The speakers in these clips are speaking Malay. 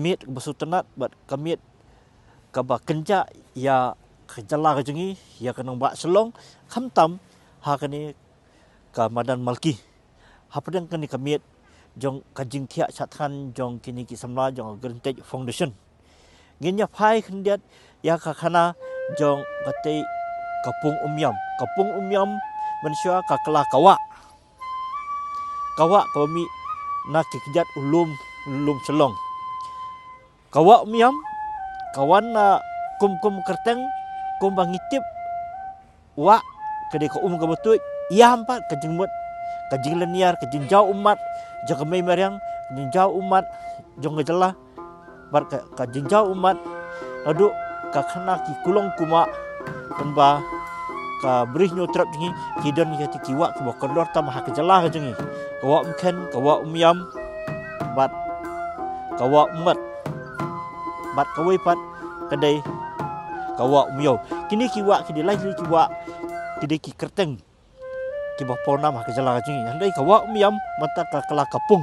Kemit bersutenat bat kemit kaba kenja ya kejala kejengi ya kenang bak selong khamtam ha kani ka madan malki hapadang kani kemit jong kajing tiak sathan jong kini ki samla jong Grantage Foundation ginya phai khendiat ya ka khana jong kate kapung umyam manusia ka kala kawa kami nak kejat ulum selong kawa umyam kawan na kum kerteng kum bangitip wa kede ko ka betut ia hampat kajing leniar kajing jau umat jaga mai mariang kajing jau umat jong gejala bar kajing jau umat adu ka khana ki kulong kuma penba ka brih nyotrap jingi kidon ki kiwa ki bokordor tam ha kejala jingi kawa umken kawa umyam bat kawa umat bat kawai pat kadai kawa umyo kini kiwa ki dilai kiwa kide ki kerteng ki bapona ma kejala jingi handai kawa umyam mata ka kala kapung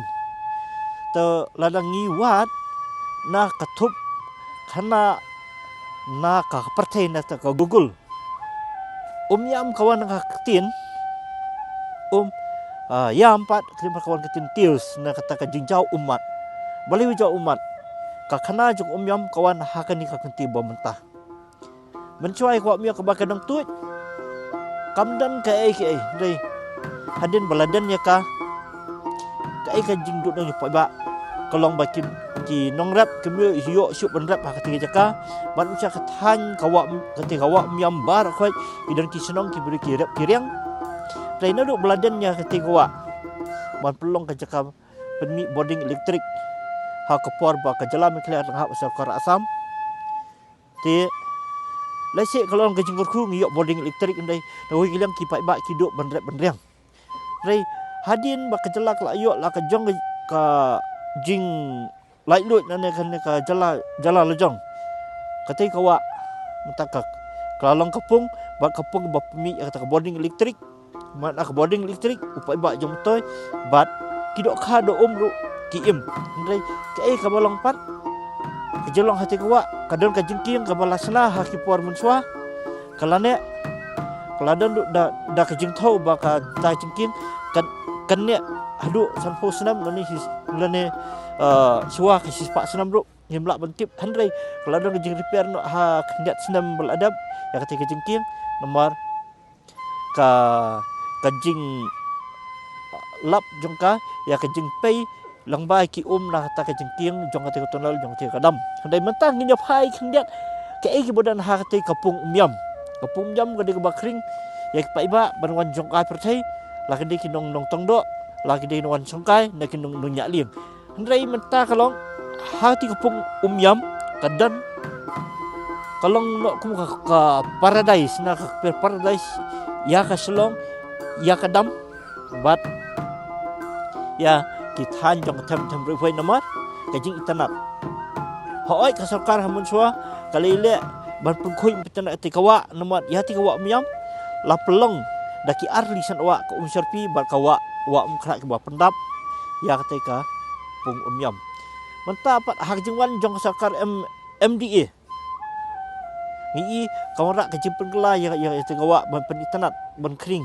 te ladang ngiwat na katup kana na ka pertai na ta ka gugul umyam kawan ka ketin ya empat terima kawan ketin tius na kata ka jingjau umat bali wijau umat ka khana juk umyam kawan hakani ka kenti mentah mencuai kwa umyam ka bakadang tuit kamdan ka ai dei hadin baladan ya ka ka jingdut nang pa kolong bakin ki nongrap kemi hiyo syuk benrap ha ketiga jaka ban uca kathan kawa ketika kawa umyam bar khoi idan ki senong ki beri ki rap kireng trainer duk baladan ya ketika wa ban pelong ka jaka penmi boarding elektrik ha kapor ba ka jalam khle ha usar kor asam ti lese kalau ka jinggur khu ngiyok boarding elektrik ndai doi gilang ki pai ba ki duk benreng rei hadin ba ka jalak la yok la ka jong ka jing lai lut nane kan ka jala lejong katai kawa mentaka kalong kapung ba kapung ba pemi kata boarding elektrik mat ak boarding elektrik upai ba jong toy bat kidok kha do umru kiim ndai kai ka balong pat kejelong hati kawa kadon ka jingking ka balasna ha ki por munswa kalane kaladon da ka jing thau ba ka ta jingking kan ne adu sanpo senam lani suwa ke sispak senam bro nyemlak bentip handrai kalau ada kejing repair no ha kendat senam beladab ya ketika jengking nomor ka kejing lap jongka ya kejing pay langbai ki nah ta kejengking jong ketika tonal jong ketika kadam handai mentang nginya phai kendat ke ai bodan ha ketika kapung umyam ketika bakring ya paiba banwan jongkai pertai lagi di kinong tongdo lagi di nuan songkai nak kinong nyak liang handrai mentah kalong hati kapung umyam kadan kalong nak kum ka paradise nak paradise ya ka selong ya kadam bat ya kithan jong tem revoi nomor kajing itanap hoi ka sarkar hamun swa kalile ban pungkhui petana tikawa nomor ya tikawa umyam la pelong daki arli san wa ka umsarpi bat kawa wa umkrak ba pendap ya ketika pung umyam mentapat hak jingwan jong sakar MDA ngi kawara ka jimpun kala ya ketika wa ban penitanat ban kring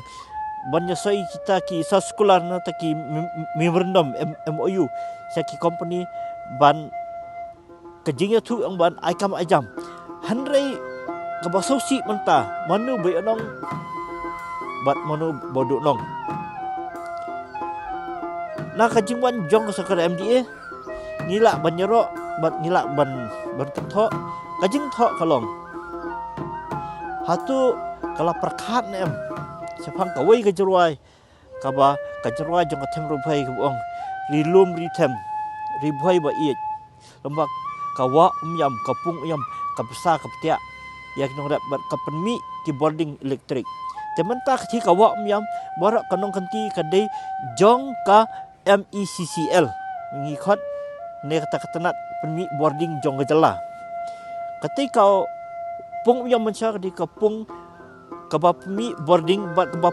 ban nyasai kita ki sa sekolah na taki memorandum MOU saki company ban kejingnya tu ang ban aikam ajam handrai ka basosi mentah manu bai anong bat manu bodok nong na kajingwan jong ka sakar MDA ngila banyero bat ngila ban ketho kajing tho kalong hatu kala perkhat nem sepang kawai kajerwai kaba kajerwai jong katem rubai kubong rilum ritem ribai ba iet lembak kawa umyam kapung uyam kapsa kaptia ya kinong bat kapenmi ki boarding elektrik tementah ki kawa umyam barak kanong kanti kadai jong ka MECCL ngikot ne kata ketenat penmi boarding jong gejala ketika pung yang mencari di kapung kaba penmi boarding bat kaba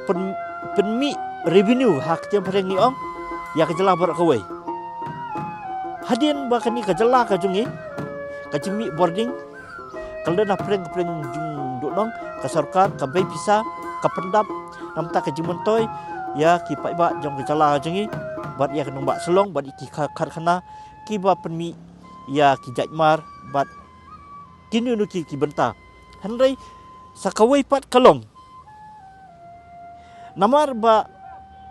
penmi revenue hak tiang pada ngiong ya gejala barak kawai hadin ba kani ka jala ka jungi ka jimi boarding kalau na preng jung nong ka sarkar ka bay pisa ka pendap namta ka jimontoy ya ki pai ba jong ka jala jungi bat ya kanong ba selong bat iki karkhana ki ba penmi ya ki jajmar bat kini nu ki benta handai sakawai pat kalong namar ba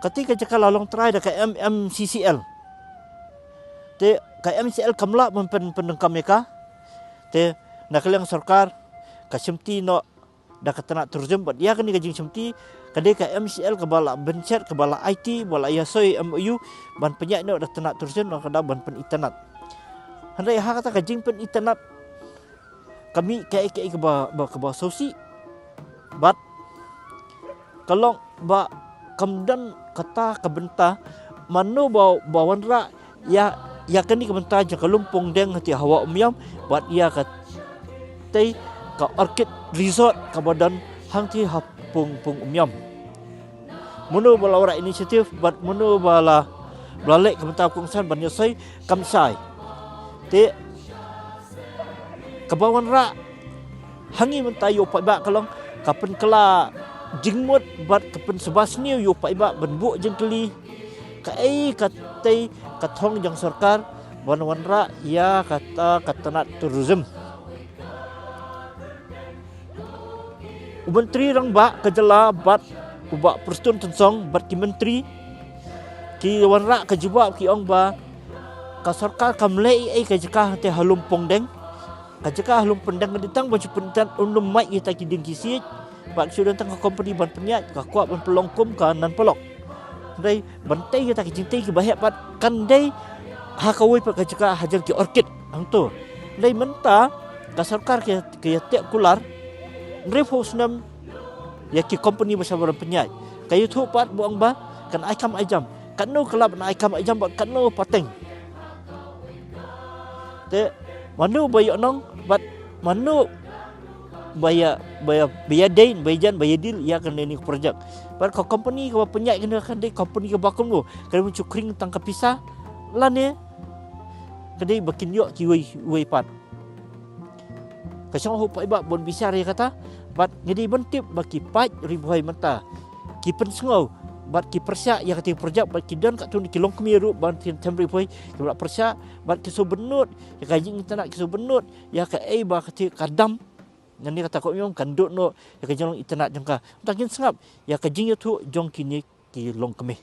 ketika jaka lalong try da ka MCCL te ka MCL kamla pen pendengkam mereka te nak yang sarkar ka semti no da ka tanak turzum bat ya kani ka jing semti kade ka MCL ka bala bencet ka bala IT bala ya soi MOU ban penyak no da tanak turzum no kada ban pen internet handai ha kata ka jing pen internet kami ke ba sosi bat kalong ba kemudian kata kebenta mano bawan ra ya kani kebenta je kalumpung deng hati hawa umyam bat ia ka tei ka orchid resort ka badan hang ti hapung umyam mano bala ora inisiatif bat mano bala blalek kebenta kongsan ban yosai kamsai te kabawan ra hangi mentayo pa ba kalong kapen kela jingmut bat kapen sebasniu yo pa ba benbuk jengkeli ka katai kathong jang sarkar wan ra ya kata katanat tourism menteri rang ba kejela bat ubak perstun tensong bat ki menteri ki wan ra kejuba ki ong ba ka sarkar kamlei ka jeka te halumpong deng kajaka halum pendang ditang baju pentan undum mai kita kiding kisi bak sudah tang company ban penyat ka kuat ban pelongkum ka nan pelok dai bantai kita kijintai ki bahaya pat kan dai ha kawai pa kajaka hajar ki orchid angto dai menta ka sarkar ke tiak kular refos nam ya ki company besar ban penyat kayu tu pat buang ba kan aikam ajam kan no kelab na aikam ajam kan no pateng te manu bayok nong bat manu bayar dain bayan dil ya kan ini projek bat ko company ko penyak kena kan dei company ke bakum go kan muncul kring tangkap pisah lan ya kadai bakin yok ki wei pat kasong ho pai ba bon bisar ya kata bat ngedi bentip baki pat ribuai mata ki pensngau bat ki persya ya kati projek bat ki dan kat tu ki long kemiru ban temri poi ki bat persya bat ki so benut ya kajing kita nak ki so benut ya ka ba kati kadam ngani kata ko yong kanduk no ya ka jong internet jangka takin sengap ya kajing tu jong kini ki long kemih